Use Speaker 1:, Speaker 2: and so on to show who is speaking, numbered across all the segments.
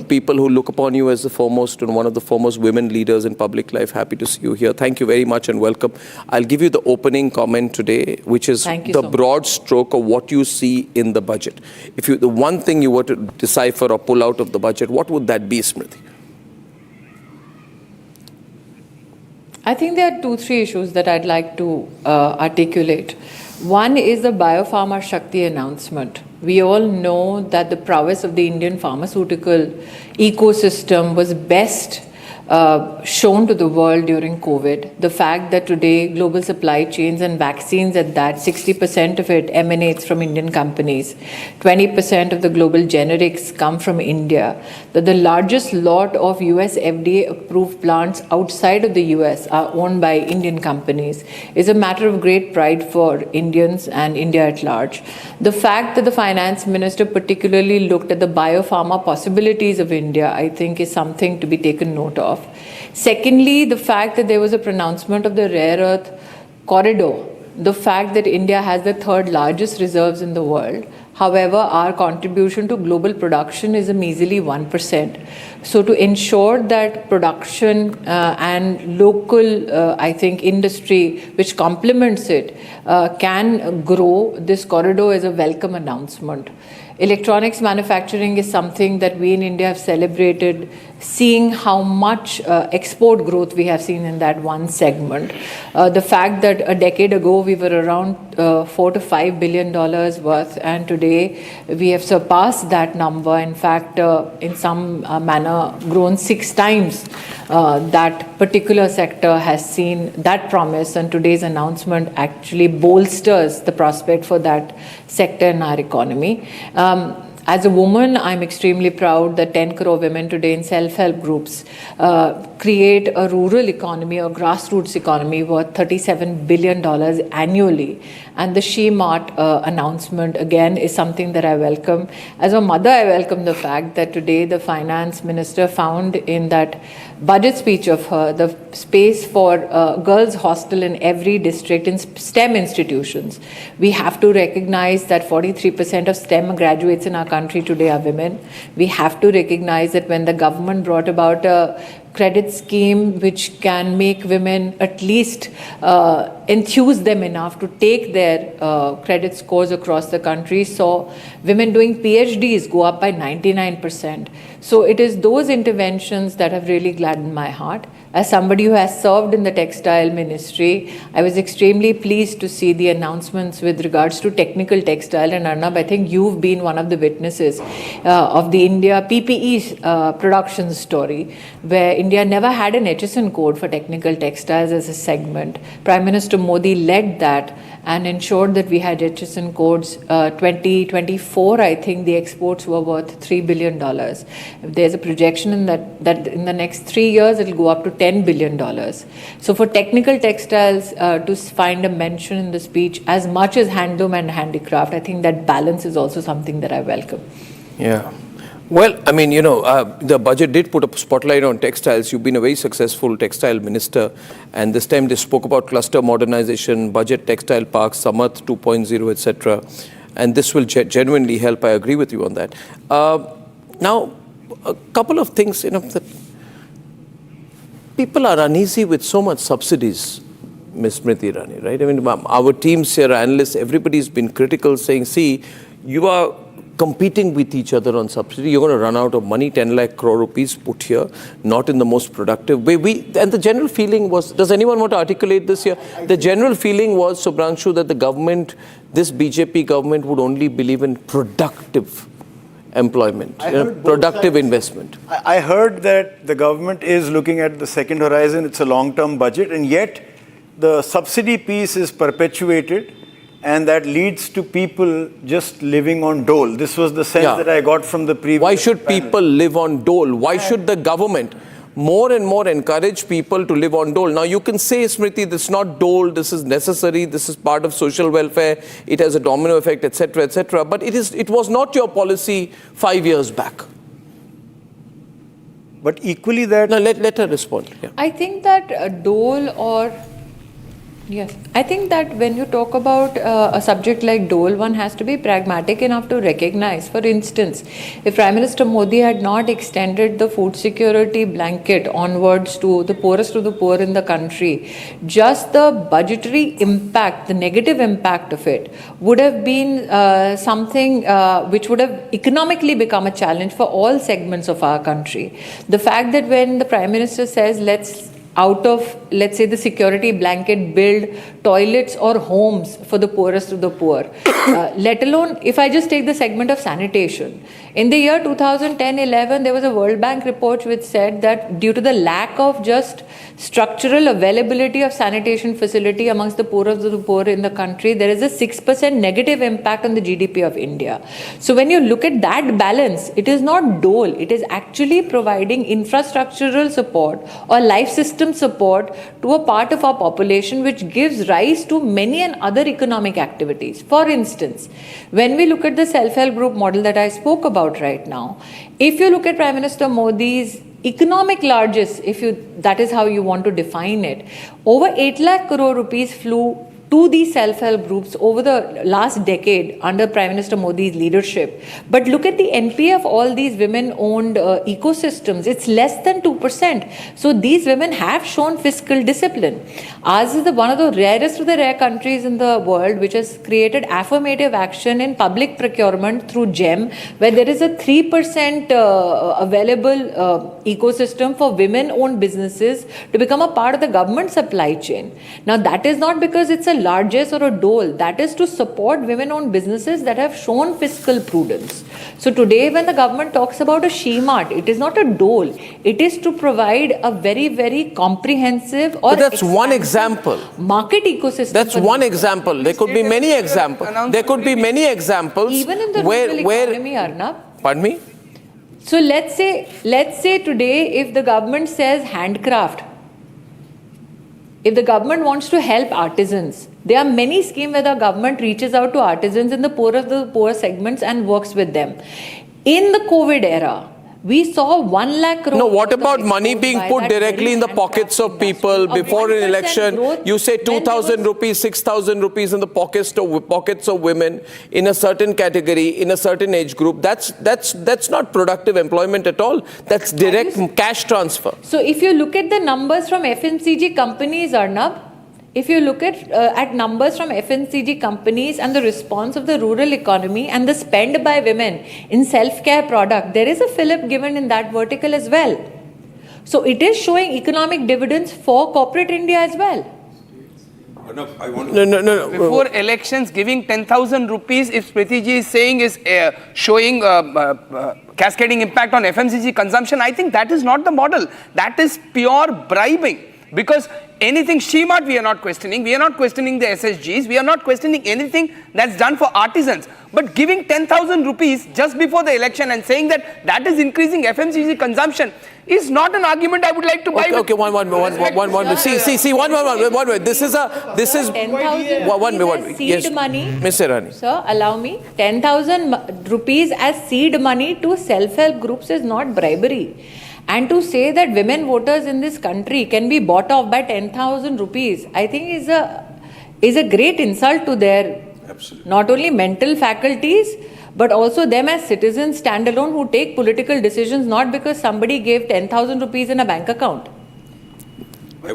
Speaker 1: people who look upon you as the foremost and one of the foremost women leaders in public life. Happy to see you here. Thank you very much and welcome. I'll give you the opening comment today, which is the broad stroke of what you see in the budget. If the one thing you were to decipher or pull out of the budget, what would that be, Smriti?
Speaker 2: I think there are 2-3 issues that I'd like to articulate. One is the Biopharma Shakti announcement. We all know that the prowess of the Indian pharmaceutical ecosystem was best shown to the world during COVID. The fact that today global supply chains and vaccines at that, 60% of it emanates from Indian companies. 20% of the global generics come from India. That the largest lot of US FDA approved plants outside of the US are owned by Indian companies is a matter of great pride for Indians and India at large. The fact that the finance minister particularly looked at the biopharma possibilities of India, I think, is something to be taken note of. Secondly, the fact that there was a pronouncement of the rare earth corridor, the fact that India has the 3rd largest reserves in the world. However, our contribution to global production is a measly 1%. So to ensure that production and local, I think, industry which complements it can grow, this corridor is a welcome announcement. Electronics manufacturing is something that we in India have celebrated, seeing how much export growth we have seen in that one segment. The fact that a decade ago we were around $4 to $5 billion worth, and today we have surpassed that number. In fact, in some manner, grown 6 times. That particular sector has seen that promise, and today's announcement actually bolsters the prospect for that sector in our economy. As a woman, I'm extremely proud that 10 crore women today in self-help groups create a rural economy or grassroots economy worth $37 billion annually. And the She Mart announcement, again, is something that I welcome. As a mother, I welcome the fact that today the finance minister found in that budget speech of her the space for girls' hostel in every district in STEM institutions. We have to recognize that 43% of STEM graduates in our country today are women. We have to recognize that when the government brought about a credit scheme which can make women at least enthuse them enough to take their credit scores across the country, saw women doing PhDs go up by 99%. So it is those interventions that have really gladdened my heart. As somebody who has served in the textile ministry, I was extremely pleased to see the announcements with regards to technical textile. And Arnab, I think you've been one of the witnesses of the India PPE production story, where India never had an HSN code for technical textiles as a segment. Prime Minister Modi led that and ensured that we had HSN codes. 2024, I think the exports were worth $3 billion. There's a projection in that in the next 3 years, it will go up to $10 billion. So for technical textiles to find a mention in the speech, as much as handloom and handicraft, I think that balance is also something that I welcome.
Speaker 1: Yeah. Well, I mean, the budget did put a spotlight on textiles. You've been a very successful textile minister, and this time they spoke about cluster modernization, budget textile parks, Samarth 2.0, etc. And this will genuinely help. I agree with you on that. Now, a couple of things, that people are uneasy with so much subsidies, Ms. Smriti Irani, right? I mean, our teams here, analysts, everybody's been critical, saying, see, you are competing with each other on subsidy. You're going to run out of money, 10 lakh crore rupees put here, not in the most productive way. And the general feeling was, does anyone want to articulate this here? The general feeling was, Subhranshu, that the government, this BJP government would only believe in productive employment, productive investment.
Speaker 3: I heard that the government is looking at the second horizon. It's a long-term budget, and yet the subsidy piece is perpetuated. And that leads to people just living on dole. This was the sense that I got from the previous
Speaker 1: Why should people live on dole? Why should the government more and more encourage people to live on dole? Now, you can say, Smriti, this is not dole, this is necessary, this is part of social welfare, it has a domino effect, etc., etc. But it was not your policy 5 years back.
Speaker 3: But equally that...
Speaker 1: No, let her respond. Yeah.
Speaker 2: I think that dole or Yes, I think that when you talk about a subject like dole, one has to be pragmatic enough to recognize. For instance, if Prime Minister Modi had not extended the food security blanket onwards to the poorest of the poor in the country, just the budgetary impact, the negative impact of it, would have been something which would have economically become a challenge for all segments of our country. The fact that when the Prime Minister says, out of, let's say, the security blanket, build toilets or homes for the poorest of the poor. Let alone, if I just take the segment of sanitation. In the year 2010-11, there was a World Bank report which said that due to the lack of just structural availability of sanitation facility amongst the poorest of the poor in the country, there is a 6% negative impact on the GDP of India. So when you look at that balance, it is not dole, it is actually providing infrastructural support or life system support to a part of our population which gives rise to many and other economic activities. For instance, when we look at the self-help group model that I spoke about right now, if you look at Prime Minister Modi's economic largesse, that is how you want to define it, over 8 lakh crore rupees flew to these self-help groups over the last decade under Prime Minister Modi's leadership. But look at the NPA of all these women-owned ecosystems. It's less than 2%. So these women have shown fiscal discipline. Ours is one of the rarest of the rare countries in the world which has created affirmative action in public procurement through GEM, where there is a 3% available ecosystem for women-owned businesses to become a part of the government supply chain. Now that is not because it's a largesse or a dole, that is to support women-owned businesses that have shown fiscal prudence. So today when the government talks about a she-mart, it is not a dole, it is to provide a very, very comprehensive or
Speaker 1: but that's one example.
Speaker 2: Market ecosystem.
Speaker 1: That's one example. There could be many examples. There could be many examples.
Speaker 2: Even in the rural economy, Arnab.
Speaker 1: Pardon me?
Speaker 2: So let's say today if the government says handcraft, if the government wants to help artisans, there are many schemes where the government reaches out to artisans in the poor of the poor segments and works with them. In the COVID era, we saw 1 lakh crore.
Speaker 1: No, what about money being put directly in the pockets of people before an election? You say 2,000 rupees, 6,000 rupees in the pockets of women in a certain category, in a certain age group. That's not productive employment at all. That's direct cash transfer.
Speaker 2: So if you look at the numbers from FMCG companies, Arnab, if you look at numbers from FMCG companies and the response of the rural economy and the spend by women in self-care product, there is a fillip given in that vertical as well. So it is showing economic dividends for corporate India as well.
Speaker 1: No.
Speaker 4: Before elections, giving 10,000 rupees, if Smriti ji is saying is showing cascading impact on FMCG consumption, I think that is not the model. That is pure bribing. Because anything she-mart we are not questioning, we are not questioning the SSGs, we are not questioning anything that's done for artisans. But giving 10,000 rupees just before the election and saying that is increasing FMCG consumption is not an argument I would like to buy.
Speaker 1: Okay, one. See, one. This is
Speaker 2: 10,000 seed money.
Speaker 1: Ms. Irani.
Speaker 2: Sir, allow me. 10,000 rupees as seed money to self-help groups is not bribery. And to say that women voters in this country can be bought off by 10,000 rupees, I think is a great insult to their not only mental faculties, but also them as citizens standalone who take political decisions not because somebody gave 10,000 rupees in a bank account.
Speaker 1: No.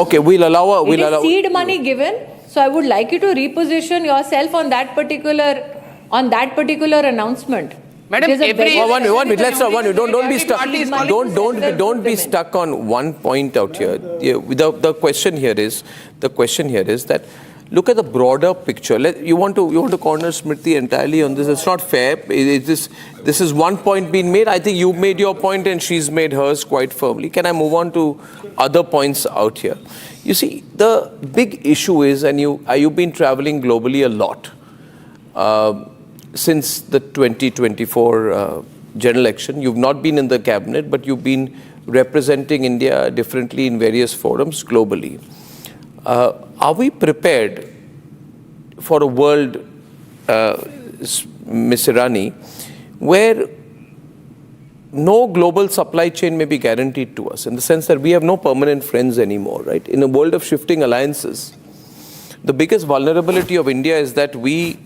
Speaker 1: Okay, we'll allow.
Speaker 2: It is seed money given, so I would like you to reposition yourself on that particular announcement.
Speaker 4: Madam,
Speaker 1: don't be stuck on one point out here. The question here is that look at the broader picture. You want to corner Smriti entirely on this. It's not fair. This is one point being made. I think you made your point and she's made hers quite firmly. Can I move on to other points out here? You see, the big issue is, and you've been traveling globally a lot. Since the 2024 general election, you've not been in the cabinet, but you've been representing India differently in various forums globally. Are we prepared for a world, Ms. Irani, where no global supply chain may be guaranteed to us in the sense that we have no permanent friends anymore, right? In a world of shifting alliances, the biggest vulnerability of India is that we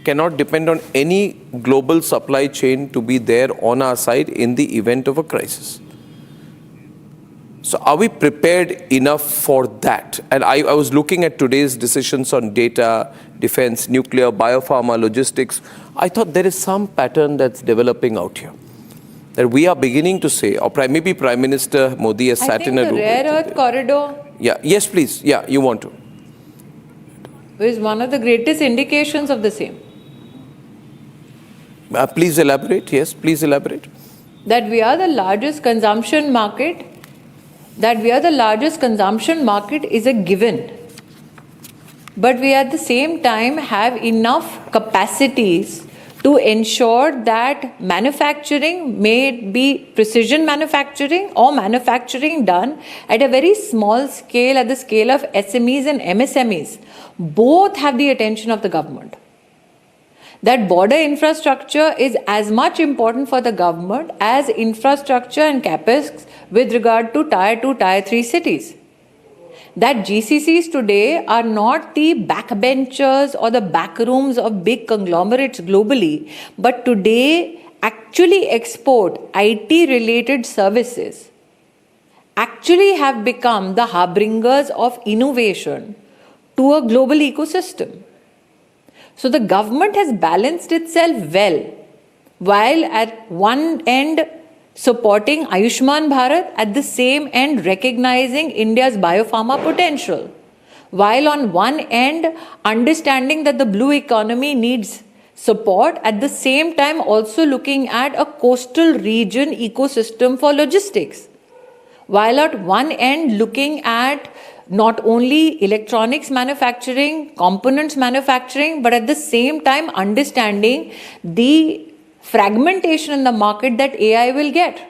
Speaker 1: cannot depend on any global supply chain to be there on our side in the event of a crisis. So are we prepared enough for that? And I was looking at today's decisions on data, defense, nuclear, biopharma, logistics. I thought there is some pattern that's developing out here. That we are beginning to say, or maybe Prime Minister Modi has sat in a room.
Speaker 2: I think the rare earth corridor
Speaker 1: Yes, please. Yeah, you want to.
Speaker 2: is one of the greatest indications of the same.
Speaker 1: Please elaborate. Yes, please elaborate.
Speaker 2: That we are the largest consumption market, is a given. But we at the same time have enough capacities to ensure that manufacturing, may it be precision manufacturing or manufacturing done at a very small scale, at the scale of SMEs and MSMEs, both have the attention of the government. That border infrastructure is as much important for the government as infrastructure and capex with regard to Tier 2, Tier 3 cities. That GCCs today are not the backbenchers or the backrooms of big conglomerates globally, but today actually export IT-related services, actually have become the harbingers of innovation to a global ecosystem. So the government has balanced itself well, while at one end supporting Ayushman Bharat, at the same end recognizing India's biopharma potential, while on one end understanding that the blue economy needs support, at the same time also looking at a coastal region ecosystem for logistics, while at one end looking at not only electronics manufacturing, components manufacturing, but at the same time understanding the fragmentation in the market that AI will get.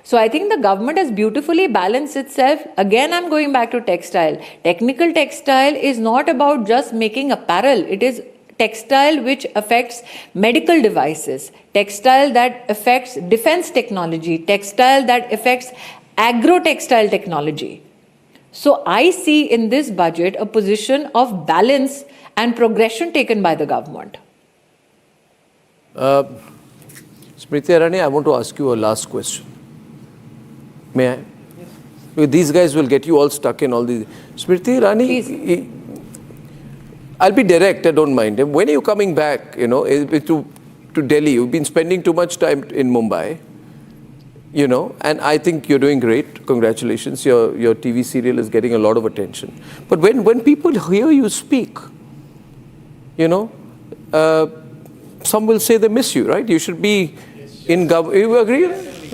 Speaker 2: So I think the government has beautifully balanced itself. Again, I'm going back to textile. Technical textile is not about just making apparel. It is textile which affects medical devices, textile that affects defense technology, textile that affects agro-textile technology. So I see in this budget a position of balance and progression taken by the government.
Speaker 1: Smriti Irani, I want to ask you a last question. May I? Because these guys will get you all stuck in all these. Smriti Irani,
Speaker 2: Please.
Speaker 1: I'll be direct, I don't mind. When are you coming back, to Delhi? You've been spending too much time in Mumbai. And I think you're doing great. Congratulations. Your TV serial is getting a lot of attention. But when people hear you speak, some will say they miss you, right? You should be in government. You agree?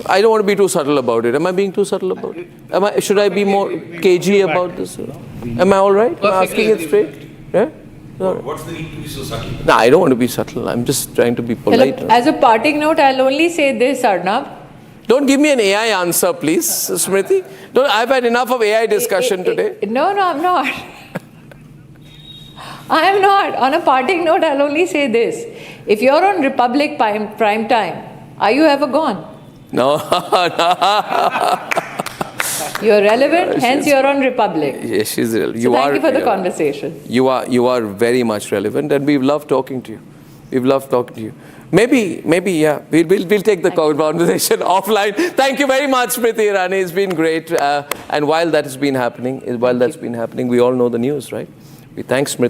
Speaker 1: I don't want to be too subtle about it. Am I being too subtle about it? Should I be more cagey about this? Am I all right? Am I asking it straight? Yeah?
Speaker 5: What's the need to be so subtle?
Speaker 1: No, I don't want to be subtle. I'm just trying to be polite.
Speaker 2: As a parting note, I'll only say this, Arnab.
Speaker 1: Don't give me an AI answer, please, Smriti. I've had enough of AI discussion today.
Speaker 2: No, I'm not. I am not. On a parting note, I'll only say this. If you're on Republic prime time, are you ever gone?
Speaker 1: No.
Speaker 2: You're relevant, hence you're on Republic.
Speaker 1: Yes, she's relevant.
Speaker 2: So thank you for the conversation.
Speaker 1: You are very much relevant, and we've loved talking to you. We've loved talking to you. Maybe, yeah. We'll take the conversation offline. Thank you very much, Smriti Irani. It's been great. And while that's been happening, we all know the news, right? We thank Smriti.